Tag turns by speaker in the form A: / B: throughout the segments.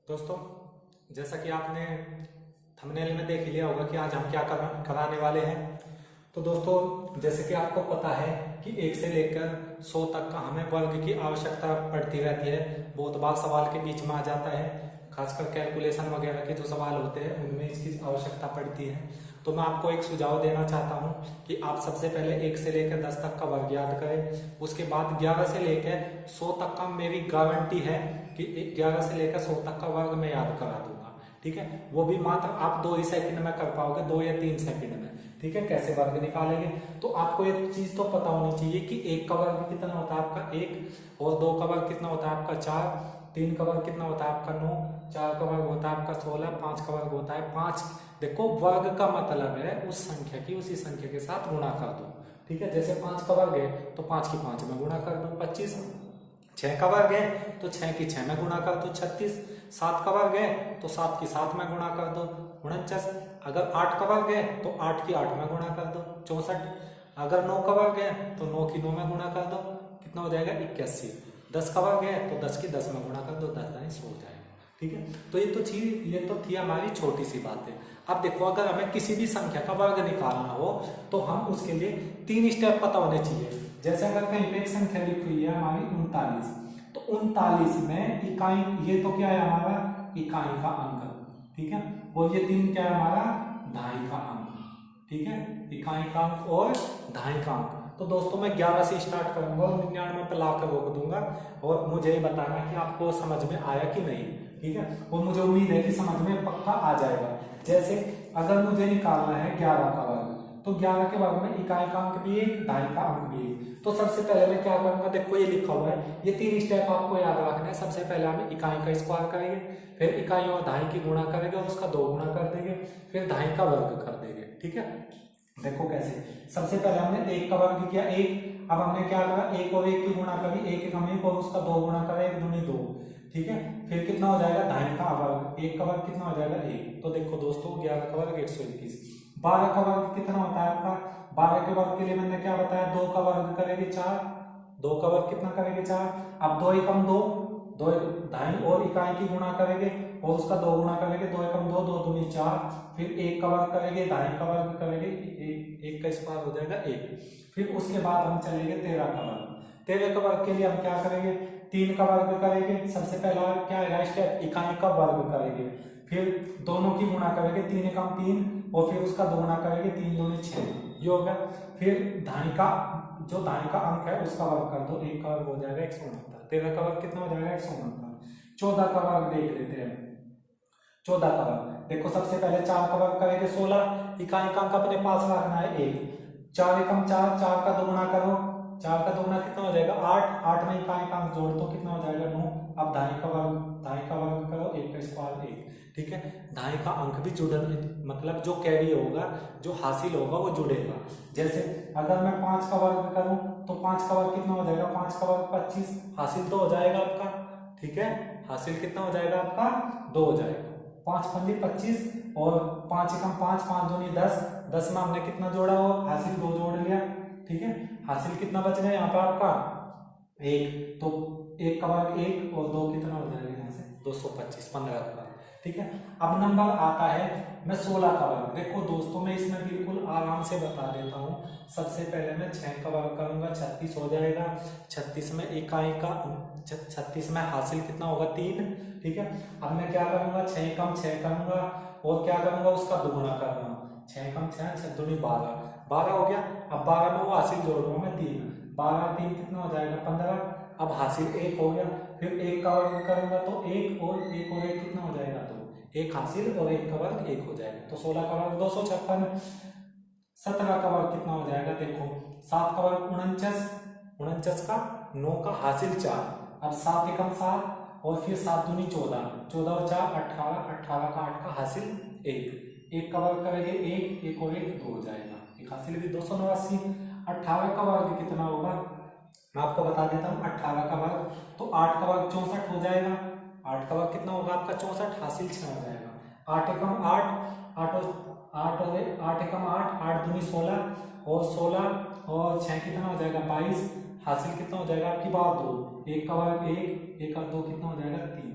A: दोस्तों, जैसा कि आपने थंबनेल में देख लिया होगा कि आज हम क्या कराने वाले हैं। तो दोस्तों, जैसे कि आपको पता है कि 1 से लेकर 100 तक का हमें वर्ग की आवश्यकता पड़ती रहती है। बहुत बार सवाल के बीच में आ जाता है, खासकर कैलकुलेशन वगैरह के जो सवाल होते हैं उनमें इसकी आवश्यकता पड़ती है। तो मैं आपको एक सुझाव देना चाहता हूं कि आप सबसे पहले 1 से लेकर 10 तक का वर्ग याद करें। उसके बाद 11 से लेकर 100 तक का मेरी गारंटी है कि 11 से लेकर 100 तक का वर्ग मैं याद करा दूंगा। ठीक है, वो भी मात्र आप 2 ही सेकंड में कर पाओगे, 2 या 3 सेकंड में। ठीक है, कैसे वर्ग निकालेंगे तो आपको एक चीज तो पता होनी चाहिए कि 1 का वर्ग कितना होता है आपका 1, और 2 का वर्ग कितना होता है आपका 4, 3 का वर्ग कितना होता है आपका 9, 4 का वर्ग होता है आपका 16, 5 का वर्ग होता है 5। देखो, वर्ग का मतलब है उस संख्या की उसी संख्या के साथ गुणा कर दो। ठीक है, जैसे 5 का वर्ग है तो 5 की 5 में गुणा कर दो 25। 6 का वर्ग है तो 6 की 6 में गुणा कर दो 36। 7 का वर्ग है तो 7 की 7 में गुणा कर दो 49। अगर 8 का वर्ग है तो 8 की 8 में गुणा कर दो 64। अगर 9 का वर्ग है तो 9 की 9 में गुणा कर दो, कितना हो जाएगा 81। 10 का वर्ग है तो 10 की 10 में गुणा कर दो, 10 दाएं 100 हो जाएगा। ठीक है, तो ये तो थी हमारी छोटी सी बातें। अब देखो, अगर हमें किसी भी संख्या का वर्ग निकालना हो तो हम उसके लिए 3 स्टेप पता होने चाहिए। जैसे अगर कहीं पे एक संख्या लिखी हुई है हमारी 39, तो 39 में इकाई, ये तो क्या है हमारा इकाई का अंक। ठीक है, और ये 3 क्या है हमारा दहाई का अंक। ठीक है, इकाई का अंक और दहाई का अंक। तो दोस्तों, मैं 11 से स्टार्ट करूंगा और 99 पे लाकर रोक दूंगा, और मुझे ये बताना कि आपको समझ में आया कि नहीं। ठीक है, और मुझे उम्मीद है कि समझ में पक्का आ जाएगा। जैसे अगर मुझे निकालना है 11 का वर्ग, तो 11 के वर्ग में इकाई का अंक भी 1, दहाई का अंक भी 1। तो सबसे पहले मैं क्या करूंगा, देखो ये लिखा हुआ है, ये 3 स्टेप आपको याद रखना है। सबसे पहले हम इकाई का स्क्वायर करेंगे, फिर इकाई और दहाई की गुणा करेंगे और उसका 2 गुणा कर देंगे, फिर दहाई का वर्ग कर देंगे। ठीक है, देखो कैसे। सबसे पहले हमने 1 का वर्ग किया 1। अब हमने क्या करा, 1 और 1 की गुणा करी, 1 1 हम 1 और उसका 2 गुणा करा, 1 दूनी 2। ठीक है, फिर कितना हो जाएगा दहाई का वर्ग, 1 का वर्ग कितना हो जाएगा 1। तो देखो दोस्तों, 11 का वर्ग 121। 12 का वर्ग कितना होता है आपका, 12 के वर्ग के लिए मैंने क्या बताया, 2 का वर्ग करेंगे 4, 2 का वर्ग कितना करेंगे 4। अब 2 एकम 2, 2 दहाई और इकाई की गुणा करेंगे और उसका 2 गुणा करेंगे, 2 एकम 2, 2 दूनी 4, फिर 1 का वर्ग करेंगे, दहाई का वर्ग करेंगे, 1 का स्क्वायर हो जाएगा 1। फिर उसके बाद हम चलेंगे 13 का वर्ग। 13 का वर्ग के लिए हम क्या करेंगे, 3 का वर्ग करेंगे। सबसे पहला क्या है स्टेप, इकाई का वर्ग करेंगे, फिर दोनों की गुणा करेंगे, 3 एकम 3, और फिर उसका 2 गुणा करेंगे, 3 दूनी 6, ये होगा। फिर दहाई का, जो दहाई का अंक है उसका वर्ग कर दो, 1 का वर्ग हो जाएगा 169। 13 का वर्ग कितना हो जाएगा 169। 14 का वर्ग देख लेते हैं। 14 का वर्ग देखो, सबसे पहले 4 का वर्ग करेंगे 16, इकाई का अंक अपने पास रखना है 1। 4 एकम 4, 4 का 2 गुणा करो, 4 का 2 गुणा कितना हो जाएगा 8, 8 में इकाई का अंक जोड़ तो कितना हो जाएगा 9। अब दहाई का वर्ग करो, 1 का स्क्वायर 1। ठीक है, दहाई का अंक भी जुड़, मतलब जो कैरी होगा, जो हासिल होगा वो जुड़ेगा। जैसे अगर मैं 5 का वर्ग करूं तो 5 का वर्ग कितना हो जाएगा, 5 का वर्ग 25, हासिल तो हो जाएगा आपका। ठीक है, हासिल कितना हो जाएगा आपका 2 हो जाएगा। 5 पंजी 25 और 5 एकम 5, 5 दूनी 10, 10 में हमने कितना जोड़ा हो, हासिल 2 जोड़ लिया। ठीक है, हासिल कितना बच गया यहाँ पर आपका 1, तो 1 का वर्ग 1 और 2 कितना हो जाएगा यहाँ से 225, 15 का वर्ग। ठीक है, अब नंबर आता है मैं 16 का वर्ग। देखो दोस्तों, मैं इसमें बिल्कुल आराम से बता देता हूँ। सबसे पहले मैं 6 का वर्ग करूंगा, 36 हो जाएगा। 36 में इकाई का 36 में हासिल कितना होगा 3। ठीक है, अब मैं क्या करूंगा 6 एकम 6 करूंगा और क्या करूंगा उसका 2 गुणा करूंगा, 6 एकम 6, 6 दूनी 12, 12 हो गया। अब 12 में वो हासिल जोड़ दूंगा मैं 3, 12 3 कितना हो जाएगा 15। अब हासिल 1 हो गया, फिर 1 का वर्ग करूंगा तो 1 और 1 कितना हो जाएगा 2, 1 हासिल और 1 का वर्ग 1 हो जाएगा। तो 16 का वर्ग 256। 17 का वर्ग कितना हो जाएगा, देखो 7 का वर्ग 49, 49 का 9 का हासिल 4, अब 7 एकम 7 और फिर 7 दूनी 14, 14 और 4 18, 18 का 8 का हासिल 1, 1 का वर्ग करेंगे 1, 1 और 1 2 हो जाएगा, एक हासिल भी 289। 18 का वर्ग कितना होगा मैं आपको बता देता हूँ। 18 का वर्ग तो 8 का वर्ग 64 हो जाएगा। 8 का वर्ग कितना होगा आपका 64, हासिल 6 हो जाएगा। 8 एकम 8, 8 एकम 8, 8 दूनी 16 और 16 और 6 कितना हो जाएगा 22, हासिल कितना हो जाएगा आपकी बात 2, 1 का वर्ग 1, 1 और 2 कितना हो जाएगा 3।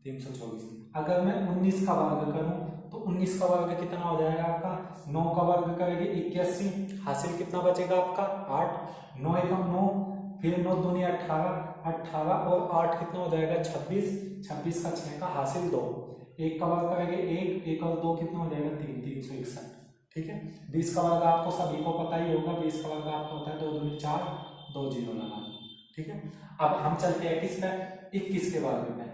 A: 324। अगर मैं 19 का वर्ग करूं तो 19 का वर्ग कितना हो जाएगा आपका, 9 का वर्ग करेंगे 81, हासिल कितना बचेगा आपका 8, 9 एकम 9, फिर 9 दूनी 18, 18 और 8 कितना हो जाएगा 26, 26 का 6 का हासिल 2, 1 का वर्ग करेंगे 1, 1 और 2 कितना हो जाएगा 3, 361। ठीक है, 20 का वर्ग आपको सभी को पता ही होगा, 20 का वर्ग आपको होता है 2 दूनी 4, 2 जीरो लगा। ठीक है, अब हम चलते हैं किस पे, 21 के वर्ग पे।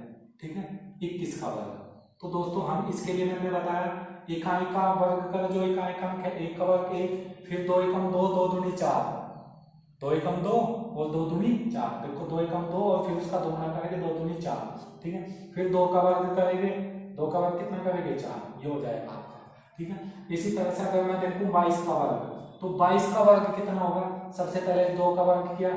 A: ठीक है, 21 का वर्ग, तो दोस्तों हम इसके लिए मैंने बताया इकाई का वर्ग कर, जो इकाई का अंक है 1 का वर्ग 1, फिर 2 एकम 2, 2 दूनी 4, 2 एकम 2 और 2 दूनी 4, देखो 2 एकम 2 और फिर उसका दोगुना करेंगे 2 दूनी 4। ठीक है, फिर 2 का वर्ग करेंगे, 2 का वर्ग कितना करेंगे 4, ये हो जाएगा आपका। ठीक है, इसी तरह से अगर मैं देखूं 22 का वर्ग, तो 22 का वर्ग कितना होगा, सबसे पहले 2 का वर्ग किया,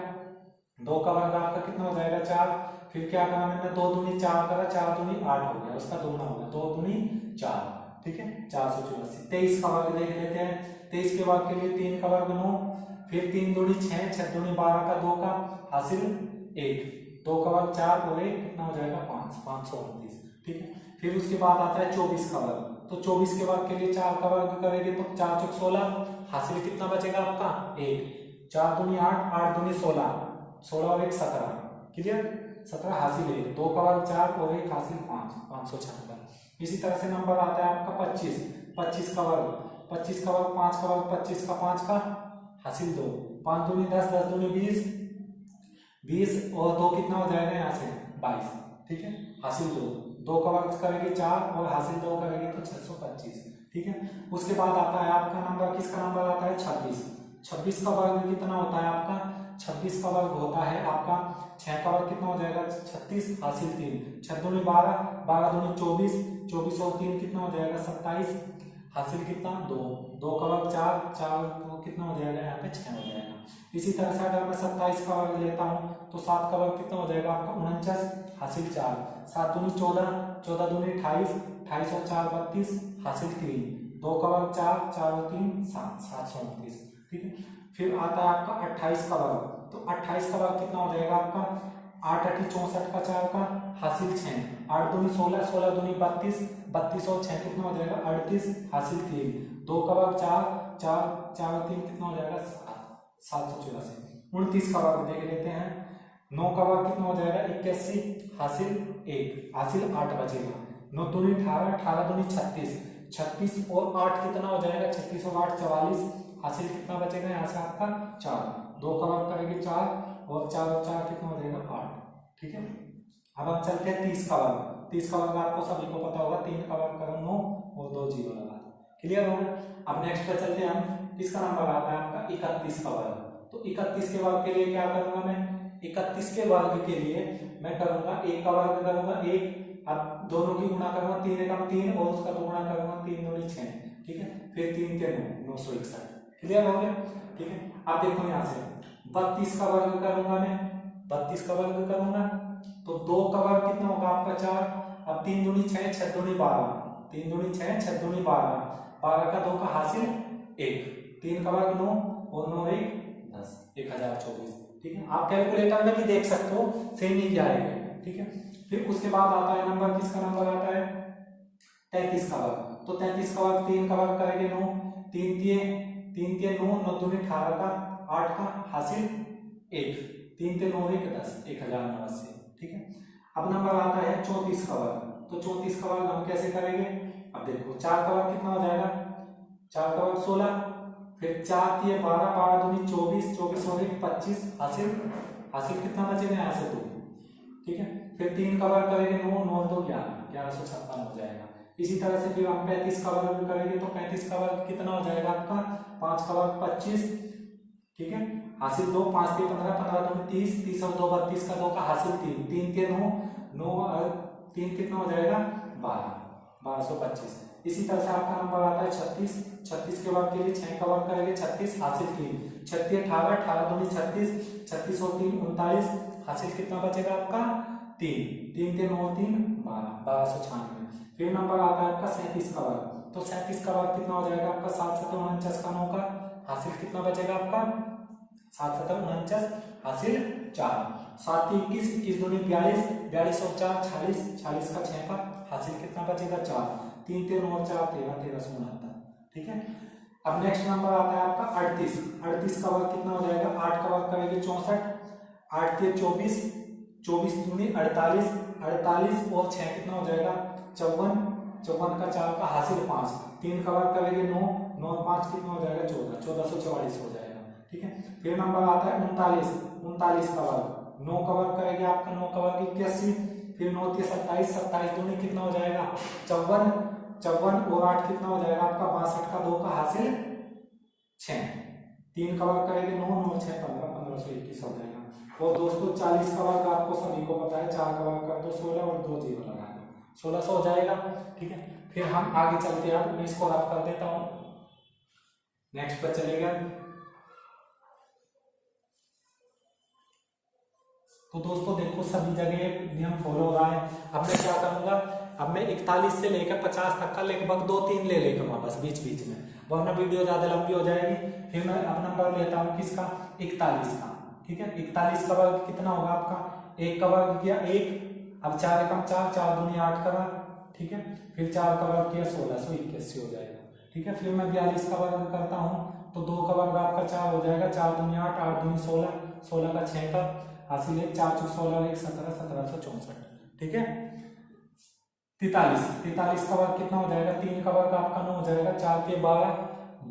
A: 2 का वर्ग आपका कितना हो जाएगा 4, फिर क्या करा मैंने 2 दूनी 4 करा, 4 दूनी 8 हो गया, उसका दोगुना हो गया 2 दूनी 4। ठीक है, 484। 23 का वर्ग देख लेते हैं, 23 के वर्ग के लिए 3 का वर्ग 9, फिर 3 दूनी 6, 6 दूनी 12 का 2 का हासिल 1, 2 का वर्ग 4 और 1 कितना हो जाएगा 5, 529। ठीक है, फिर उसके बाद आता है 24 का वर्ग, तो 24 के वर्ग के लिए 4 का वर्ग करेंगे तो 4 चौक 16, हासिल कितना बचेगा आपका 1, 4 दूनी 8, 8 दूनी 16, 16 और 1 17, क्लियर, 17 हासिल 1, 2 का वर्ग 4 और 1 हासिल 5, 556। इसी तरह से नंबर आता है आपका 25, 25 का वर्ग, 25 का वर्ग 5 का वर्ग 25 का 5 का हासिल 2, 5 दूनी 10, 10 दूनी 20, 20 और 2 कितना हो जाएगा यहाँ से 22। ठीक है, हासिल 2, 2 का वर्ग करेंगे 4 और हासिल 2 करेंगे तो 625। ठीक है, उसके बाद आता है आपका नंबर, किसका नंबर आता है 26, 26 का वर्ग कितना होता है आपका, 26 का वर्ग होता है आपका 6 का वर्ग कितना हो जाएगा 36, हासिल 3, 6 दूनी 12, 12 दूनी 24, 24 और 3 कितना हो जाएगा 27, हासिल कितना 2, 2 का वर्ग 4, 4 तो कितना हो जाएगा यहाँ पे 6 हो जाएगा। इसी तरह से अगर मैं 27 का वर्ग लेता हूँ तो 7 का वर्ग कितना हो जाएगा आपका 49, हासिल 4, 7 दूनी 14, 14 दूनी 28, 28 और 4 32, हासिल 3, 2 का वर्ग 4, 4 और 3 7, 729। ठीक है, फिर आता है आपका 28 का वर्ग, तो 28 का वर्ग कितना हो जाएगा आपका 8 8 64 का 4 का हासिल 6, 8 दूनी 16, 16 दूनी 32, 32 और 6 कितना हो जाएगा 38, हासिल 3, 2 का वर्ग 4, 4 4 और 3 कितना हो जाएगा 784। 29 का वर्ग देख लेते हैं, 9 का वर्ग कितना हो जाएगा 81, हासिल 1, हासिल 8 बचेगा, 9 दूनी 18, 18 दूनी 36, 36 और 8 कितना हो जाएगा 36 और 8 44, हासिल कितना बचेगा यहाँ से आपका 4, 2 का वर्ग करेंगे 4 और 4 और 4 कितना हो जाएगा 8। ठीक है, अब हम चलते हैं 30 का वर्ग, 30 का वर्ग आपको सभी को पता होगा, 3 का वर्ग करो 9 और 2 जीरो लगा, क्लियर हो गया। अब नेक्स्ट पे चलते हैं हम, इसका नंबर आता है आपका 31 का वर्ग, तो 31 के वर्ग के लिए क्या करूंगा मैं, 31 के वर्ग के लिए मैं करूंगा 1 का वर्ग करूंगा 1, अब दोनों की गुणा करूंगा 3 एकम 3 और उसका दोगुना करूंगा 3 दूनी 6। ठीक है, फिर 3 के 9, 961, क्लियर हो गया। ठीक है, आप देखो यहाँ से 32 का वर्ग करूंगा मैं, 32 का वर्ग करूंगा तो 2 का वर्ग कितना होगा आपका 4, अब 3 दूनी 6, 6 दूनी 12, 3 दूनी 6, 6 दूनी 12, 12 का 2 का हासिल 1, 3 का वर्ग 9 और 9 1 10, 1024। ठीक है, आप कैलकुलेटर में भी देख सकते हो, सेम ही आएगा। ठीक है, फिर उसके बाद आता है नंबर, किसका नंबर आता है 33 का वर्ग, तो 33 का वर्ग 3 का वर्ग करेंगे 9, 3 के 9, 9 दूनी 18 का 8 का हासिल 1, 3 के 9 1 10, 1089। ठीक है, अब नंबर आता है 34 का वर्ग, तो 34 का वर्ग हम कैसे करेंगे, अब देखो 4 का वर्ग कितना हो जाएगा, 4 का वर्ग 16, फिर 4 के 12, 12 दूनी 24, 24 और 1 25, हासिल कितना बचेगा यहाँ से 2। ठीक है, फिर 3 का वर्ग करेंगे 9, 9 2 11, 1156 हो जाएगा। इसी तरह से फिर हम 35 का वर्ग करेंगे तो 35 का वर्ग कितना हो जाएगा आपका 5 का वर्ग 25। ठीक है, हासिल 2, 5 के 15, 15 दूनी 30, 30 और 2 32 का 2 का हासिल 3, 3 के 9, 9 और 3 कितना हो जाएगा 12, 1225। इसी तरह से आपका नंबर आता है 36, 36 के वर्ग के लिए 6 का वर्ग करेंगे 36, हासिल 3, 36 18, 18 दूनी 36, 36 और 3 39, हासिल कितना बचेगा आपका 3, 3 के 9 3 12, 1296। फिर नंबर आता है आपका 37 का वर्ग, तो 37 का वर्ग कितना हो जाएगा आपका 7 7 49 का 9 का हासिल कितना बचेगा आपका 7 7 49, हासिल 4, 7 × 21, 21 दूनी 42, 42 और 4 46, 46 का 6 का हासिल कितना बचेगा 4, 3 3 और 4 13, 13 से 69। ठीक है। अब नेक्स्ट नंबर आता है आपका 38, 38 का वर्ग कितना हो जाएगा, 8 का वर्ग करेंगे 64, 8 के 24, 24 दूनी 48, 48 और 6 कितना हो जाएगा 54, 54 का 4 का हासिल 5, 3 का वर्ग करेंगे 9, 9 और 5 कितना हो जाएगा 14, 1444 हो जाएगा। ठीक है। फिर नंबर आता है 39, 39 का वर्ग, 9 का वर्ग करेंगे आपका 9 का वर्ग 81, फिर 9 के 27, 27 दूनी कितना हो जाएगा 54, 54 और 8 कितना हो जाएगा आपका 62 का 2 का हासिल 6, 3 का वर्ग करेंगे 9, 9 6 15, 1521 हो जाएगा। और दोस्तों 40 का वर्ग आपको सभी को पता है, 4 का वर्ग कर दो 16 और 2 जीरो लगा दो, 1600 हो जाएगा। ठीक है। फिर हम आगे चलते हैं, मैं इसको रफ कर देता हूं, नेक्स्ट पर चलेगा। तो दोस्तों देखो सभी जगह नियम फॉलो हो रहा है। अब मैं क्या करूंगा, अब मैं 41 से लेकर 50 तक का लगभग 2-3 ले लेकर बस बीच बीच में, वरना वीडियो ज्यादा लंबी हो जाएगी। फिर मैं अब नंबर लेता हूँ किसका 41 का। ठीक है। 41 का वर्ग कितना होगा आपका, 1 का वर्ग किया 1, अब 4 एकम 4, 4 दूनी 8 का वर्ग। ठीक है। फिर 4 का वर्ग किया 1681 हो जाएगा। ठीक है। फिर मैं 42 का वर्ग करता हूँ तो 2 का वर्ग आपका 4 हो जाएगा, 4 दूनी 8, 8 दूनी 16, 16 का 6 का हासिल है 4 × 16 1 17, 1764। ठीक है। 43, 43 का वर्ग कितना हो जाएगा, 3 का वर्ग आपका 9 हो जाएगा, 4 के 12,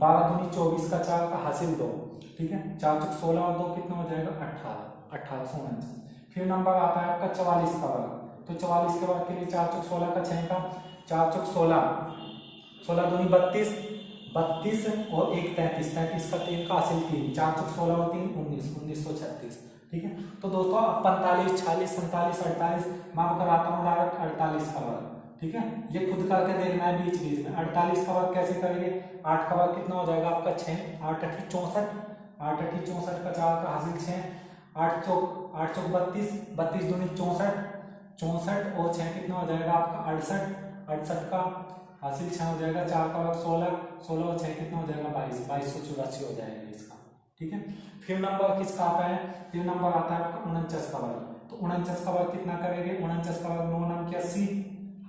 A: 12 दूनी 24 का 4 का हासिल 2। ठीक है। 4 × 16 और 2 कितना हो जाएगा 18, 1849। फिर नंबर आता है आपका 44 का वर्ग, तो 44 के वर्ग के लिए 4 × 16 का 6 का, 4 × 16, 16 दूनी 32, 32 और 1 33, 33 का 3 का हासिल 3, 4 × 16 और 3 19, 1936। ठीक है। तो दोस्तों 45, 46, 47, 48 मैं कराता हूँ डायरेक्ट 48 का वर्ग। ठीक है। ये खुद करके देखना है बीच बीच में। 48 का वर्ग कैसे करेंगे, 8 का वर्ग कितना हो जाएगा आपका 6, 8 × 8 = 64, 8 × 8 = 64 का 4 का हासिल 6, 8 चौक 32, 32 दूनी 64, 64 और 6 कितना हो जाएगा आपका 68, 68 का हासिल 6 हो जाएगा, 4 का वर्ग 16, 16 और 6 कितना हो जाएगा 22, 2284 हो जाएगा इसका। ठीक है। फिर नंबर किसका आता है, फिर नंबर आता है आपका 49 का वर्ग, तो 49 का वर्ग कितना करेंगे, 49 का वर्ग 9 9 की 80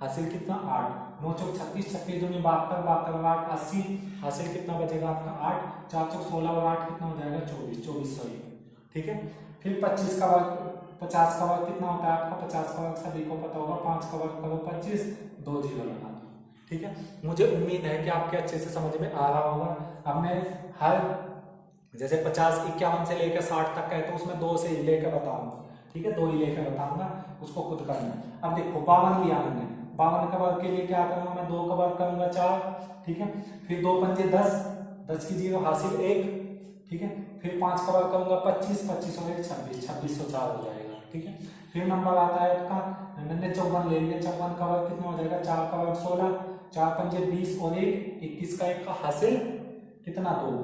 A: हासिल कितना 8, 9 चौक 36, 36 दूनी 72, 72 और 8 80 हासिल कितना बचेगा आपका 8, 4 चौक 16 और 8 कितना हो जाएगा 24, 2401। ठीक है। फिर 25 का वर्ग, 50 का वर्ग कितना होता है आपका, 50 का वर्ग सभी को पता होगा, 5 का वर्ग करो 25, 2 जीरो लगा दो। ठीक है। मुझे उम्मीद है कि आपके अच्छे से समझ में आ रहा होगा। अब मैं हर जैसे 50 51 से लेकर 60 तक है तो उसमें 2 से ही लेकर बताऊंगा। ठीक है। 2 ही लेकर बताऊंगा, उसको खुद करना। अब देखो 52 लिया मैंने, 52 का वर्ग के लिए क्या करूंगा मैं, 2 का वर्ग करूंगा 4। ठीक है। फिर 2 पंजे 10, 10 की 0 हासिल 1। ठीक है। फिर 5 का वर्ग करूंगा 25, 25 और 1 26, 2604 हो जाएगा। ठीक है। फिर नंबर आता है आपका, मैंने 54 ले लिया, 54 का वर्ग कितना हो जाएगा, 4 का वर्ग 16, 4 पंजे 20 और 1 21 का 1 का हासिल कितना 2,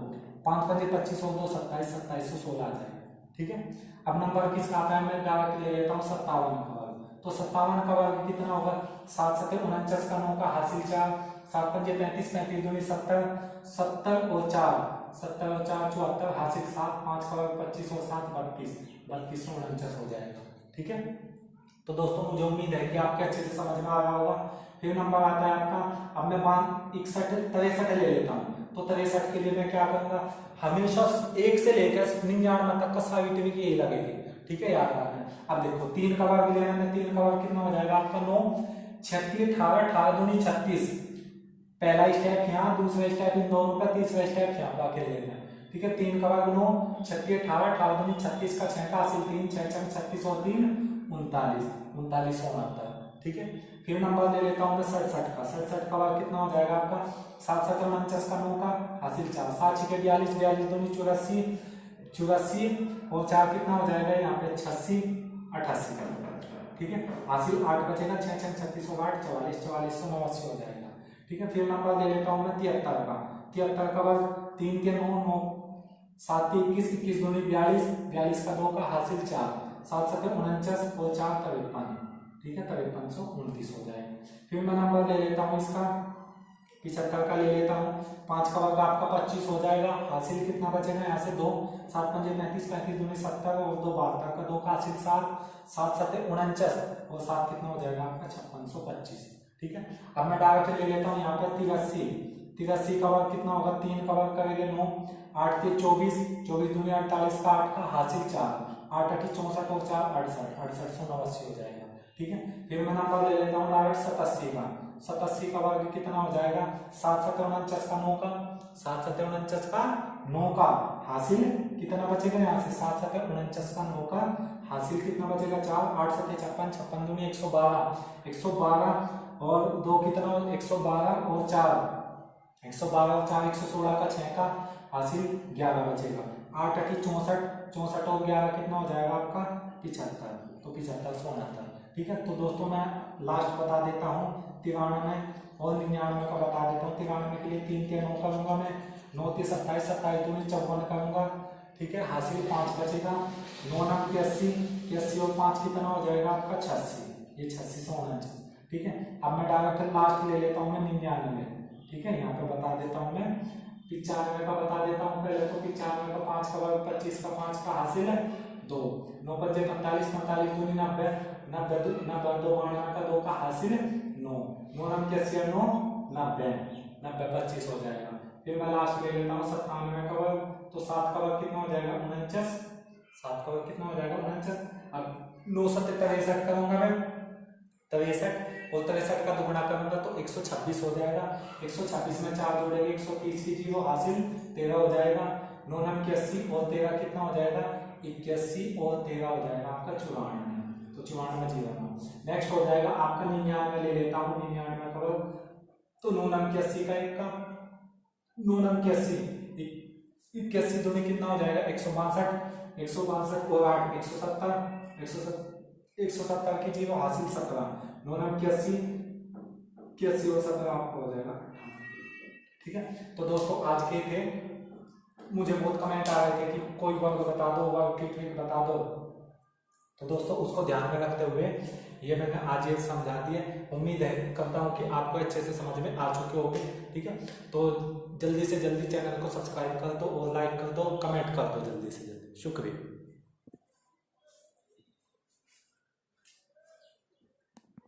A: 5 पंजे 25 और 2 27, 2716 आ जाएगा। ठीक है। अब नंबर किसका आता है, मैं डायरेक्ट ले लेता हूँ 57 का वर्ग, तो 57 का वर्ग कितना होगा, 7 7 49 का 9 का हासिल 4, 7 पंजे 35, 35 दूनी 70, 70 और 4, 70 और 4 74 हासिल 7, 5 का वर्ग 25 और 7 32, 32 और 49 हो जाएगा। ठीक है। तो दोस्तों मुझे उम्मीद है कि आपके अच्छे से समझ में आ रहा होगा। फिर नंबर आता है आपका, अब मैं मान 61 63 ले लेता हूँ, तो 63 के लिए मैं क्या करूंगा, हमेशा 1 से लेकर 99 तक का साइंटिफिक यही लगेगी। ठीक है, याद रखना। अब देखो 3 का वर्ग लिया मैंने, 3 का वर्ग कितना हो जाएगा आपका 9, 36 18, 18 दूनी 36, पहला स्टेप यहाँ, दूसरा स्टेप इन दोनों का, तीसरा स्टेप यहाँ बाकी लेना है। ठीक है। 3 का वर्ग 9, 36 18, 18 दूनी 36 का 6 का हासिल 3, 6 6 36 और 3 39, 3969। ठीक है। फिर नंबर ले लेता हूँ मैं 67 का, 67 का वर्ग कितना हो जाएगा आपका, 7 7 49 का 9 का हासिल 4, 7 6 42, 42 दूनी 84, 84 और 4 कितना हो जाएगा यहाँ पे 86 88 का। ठीक है। हासिल 8 बचेगा, 6 6 36 और 8 44, 4489 हो जाएगा। ठीक है। फिर नंबर ले लेता हूँ मैं 73 का, 73 का वर्ग 3 के 9 9, 7 के 21, 21 दूनी 42, 42 का 2 का हासिल 4, 7 7 49 और 4 53। ठीक है, 5329 हो जाएगा। फिर मैं नंबर ले लेता हूँ इसका 75 का ले लेता हूँ, 5 का वर्ग आपका 25 हो जाएगा। हासिल कितना बचेगा यहाँ से 2, 7 5 35, 35 दूनी 70 और 2 72 का 2 का हासिल 7, 7 7 49 और 7 कितना हो जाएगा आपका 5625। ठीक है, अब मैं डायरेक्ट ले लेता हूँ यहाँ पर 83, 83 का वर्ग कितना होगा, 3 का वर्ग करेंगे 9, 8 3 24, 24 दूनी 48 का 8 का हासिल 4, 8 8 64 और 4 68, 68 189 हो जाएगा। ठीक है, फिर मैं नंबर ले लेता हूँ डायरेक्ट 87 का, 87 का वर्ग कितना हो जाएगा, 7 7 49 का 9 का, 7 7 49 का 9 का हासिल कितना बचेगा यहाँ से, 7 7 49 का 9 का हासिल कितना बचेगा 4, 8 7 56, 56 दूनी 112, 112 और 2 कितना 112 और 4, 112 और 4 116 का 6 का हासिल 11 बचेगा। 8 8 64, 64 और 11 कितना हो जाएगा आपका 75, तो 75 169। ठीक है, तो दोस्तों मैं लास्ट बता देता हूँ 93 और 99 का बता देता हूँ। 93 के लिए 3 3 9 करूंगा मैं, 9 3 27, 27 दूनी 54 करूंगा। ठीक है, हासिल 5 बचेगा। 9 9 81 और 5 कितना हो जाएगा आपका 86, ये 86 149। ठीक है, अब मैं डायरेक्ट लास्ट ले लेता हूँ मैं 99। ठीक है, यहाँ पे बता देता हूँ मैं 95 का बता देता हूँ पहले तो। 95 का 5 का वर्ग 25 का 5 का हासिल है 2, 9 5 45, 45 दूनी 90, 90 2 92 का 2 का हासिल 9, 9 9 80 9 90, 90 25 हो जाएगा। फिर मैं लास्ट ले लेता हूँ 97 का वर्ग, तो 7 का वर्ग कितना हो जाएगा 49, 7 का वर्ग कितना हो जाएगा 49। अब 9 7 63 करूंगा मैं, 63 और 63 का दुगुना करूंगा तो 126 हो जाएगा। 126 में 4 जोड़ेंगे 130 की जीरो हासिल 13 हो जाएगा। 9 9 81 और 13 कितना हो जाएगा 81 और 13 हो जाएगा आपका 94, तो 94 जीरो। नेक्स्ट हो जाएगा आपका 99 ले लेता हूँ 99 का वर्ग, तो 9 9 81 का 1 का 9 9 81 81 दूनी कितना हो जाएगा 162, 162 और 8 170, 170 की जीरो हासिल 17, 9 9 81 और 17 आपको हो जाएगा 58। ठीक है, तो दोस्तों आज के थे, मुझे बहुत कमेंट आ रहे थे कि कोई वर्ग बता दो, वर्ग की ट्रिक बता दो, तो दोस्तों उसको ध्यान में रखते हुए ये मैंने आज ये समझा दिए। उम्मीद है करता हूँ कि आपको अच्छे से समझ में आ चुके होंगे। ठीक है, तो जल्दी से जल्दी चैनल को सब्सक्राइब कर दो और लाइक कर दो, कमेंट कर दो जल्दी से जल्दी। शुक्रिया।